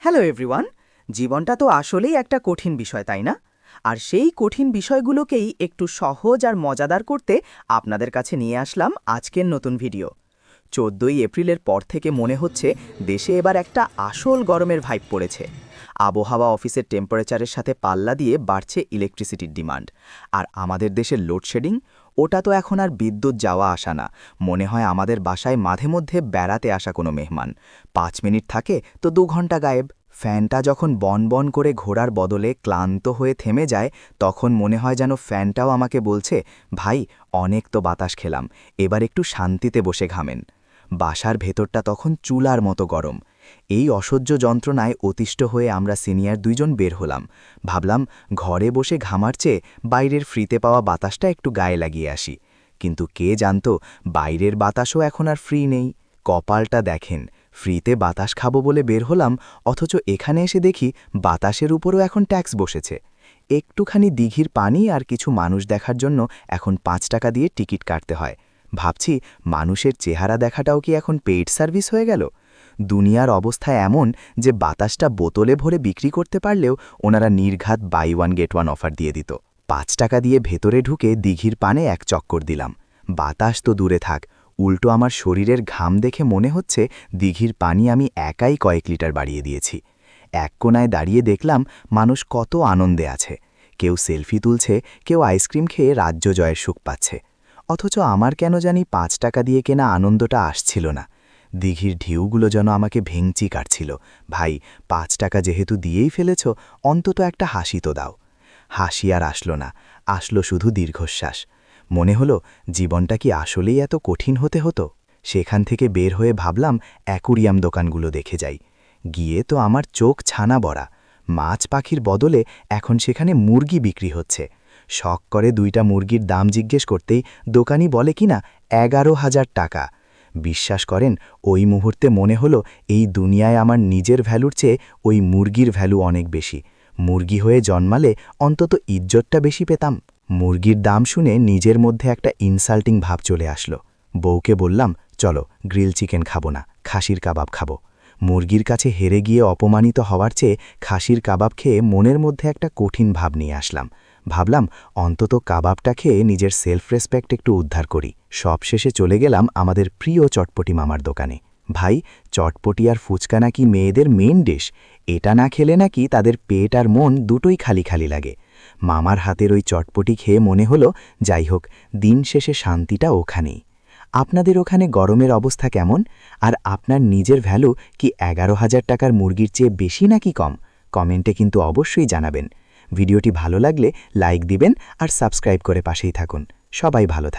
Hello everyone. জীবনটা তো আসলেই একটা কঠিন বিষয়, তাই না? আর সেই কঠিন বিষয়গুলোকেই একটু সহজ আর মজাদার করতে আপনাদের কাছে নিয়ে আসলাম আজকের নতুন ভিডিও। 14ই এপ্রিলের পর থেকে মনে হচ্ছে দেশে এবার একটা আসল গরমের ভাইব পড়েছে। আবহাওয়া অফিসের টেম্পারেচারের সাথে পাল্লা দিয়ে বাড়ছে ইলেকট্রিসিটির ডিমান্ড। আর আমাদের দেশের লোডশেডিং, ওটা তো এখন আর বিদ্যুৎ যাওয়া আসা না, মনে হয় আমাদের বাসায় মাঝে মধ্যে বেড়াতে আসা কোনো মেহমান। 5 মিনিট থাকে তো 2 ঘন্টা গায়েব। ফ্যানটা যখন বন বন করে ঘোরার বদলে ক্লান্ত হয়ে থেমে যায়, তখন মনে হয় যেন ফ্যানটাও আমাকে বলছে, ভাই অনেক তো বাতাস খেলাম, এবার একটু শান্তিতে বসে ঘামেন। বাসার ভেতরটা তখন চুলার মতো গরম। এই অসহ্য যন্ত্রণায় অতিষ্ঠ হয়ে আমরা সিনিয়র 2 জন বের হলাম। ভাবলাম ঘরে বসে ঘামার চেয়ে বাইরের ফ্রিতে পাওয়া বাতাসটা একটু গায়ে লাগিয়ে আসি। কিন্তু কে জানতো বাইরের বাতাসও এখন আর ফ্রি নেই। কপালটা দেখেন, ফ্রিতে বাতাস খাবো বলে বের হলাম, অথচ এখানে এসে দেখি বাতাসের উপরও এখন ট্যাক্স বসেছে। একটুখানি দিঘির পানি আর কিছু মানুষ দেখার জন্য এখন 5 টাকা দিয়ে টিকিট কাটতে হয়। ভাবছি মানুষের চেহারা দেখাটাও কি এখন পেইড সার্ভিস হয়ে গেল? দুনিয়ার অবস্থা এমন যে বাতাসটা বোতলে ভরে বিক্রি করতে পারলেও ওনারা নির্ঘাত বাই 1 গেট 1 অফার দিয়ে দিত। 5 টাকা দিয়ে ভেতরে ঢুকে দিঘির পানে এক চক্কর দিলাম। বাতাস তো দূরে থাক, উল্টো আমার শরীরের ঘাম দেখে মনে হচ্ছে দিঘির পানি আমি একাই কয়েক লিটার বাড়িয়ে দিয়েছি। এক কোনায় দাঁড়িয়ে দেখলাম মানুষ কত আনন্দে আছে। কেউ সেলফি তুলছে, কেউ আইসক্রিম খেয়ে রাজ্য জয়ের সুখ পাচ্ছে। অথচ আমার কেন জানি 5 টাকা দিয়ে কেনা আনন্দটা আসছিল না। দিঘির ঢেউগুলো যেন আমাকে ভেঙচি কাটছিল। ভাই, 5 টাকা যেহেতু দিয়েই ফেলেছ, অন্তত একটা হাসি তো দাও। হাসি আর আসলো না, আসলো শুধু দীর্ঘশ্বাস। মনে হলো জীবনটা কি আসলেই এত কঠিন হতে হতো? সেখান থেকে বের হয়ে ভাবলাম অ্যাকুরিয়াম দোকানগুলো দেখে যাই। গিয়ে তো আমার চোখ ছানা বড়া। মাছ পাখির বদলে এখন সেখানে মুরগি বিক্রি হচ্ছে। শখ করে 2টা মুরগির দাম জিজ্ঞেস করতেই দোকানি বলে কিনা 11,000 টাকা। বিশ্বাস করেন, ওই মুহূর্তে মনে হলো এই দুনিয়ায় আমার নিজের ভ্যালুর চেয়ে ওই মুরগির ভ্যালু অনেক বেশি। মুরগি হয়ে জন্মালে অন্তত ইজ্জতটা বেশি পেতাম। মুরগির দাম শুনে নিজের মধ্যে একটা ইনসাল্টিং ভাব চলে আসলো। বউকে বললাম, চলো গ্রিল চিকেন খাবো না, খাসির কাবাব খাবো। মুরগির কাছে হেরে গিয়ে অপমানিত হওয়ার চেয়ে খাসির কাবাব খেয়ে মনের মধ্যে একটা কঠিন ভাব নিয়ে আসলাম। ভাবলাম অন্তত কাবাবটা খেয়ে নিজের সেলফ রেসপেক্ট একটু উদ্ধার করি। সবশেষে চলে গেলাম আমাদের প্রিয় চটপটি মামার দোকানে। ভাই, চটপটি আর ফুচকা নাকি মেয়েদের মেইন ডিশ। এটা না খেলে নাকি তাদের পেট আর মন দুটোই খালি খালি লাগে। মামার হাতের ওই চটপটি খেয়ে মনে হলো, যাই হোক, দিন শেষে শান্তিটা ওখানেই। আপনাদের ওখানে গরমের অবস্থা কেমন? আর আপনার নিজের ভ্যালু কি 11,000 টাকার মুরগির চেয়ে বেশি নাকি কম? কমেন্টে কিন্তু অবশ্যই জানাবেন। ভিডিওটি ভালো লাগলে লাইক দিবেন আর সাবস্ক্রাইব করে পাশেই থাকুন। সবাই ভালো থাকুন।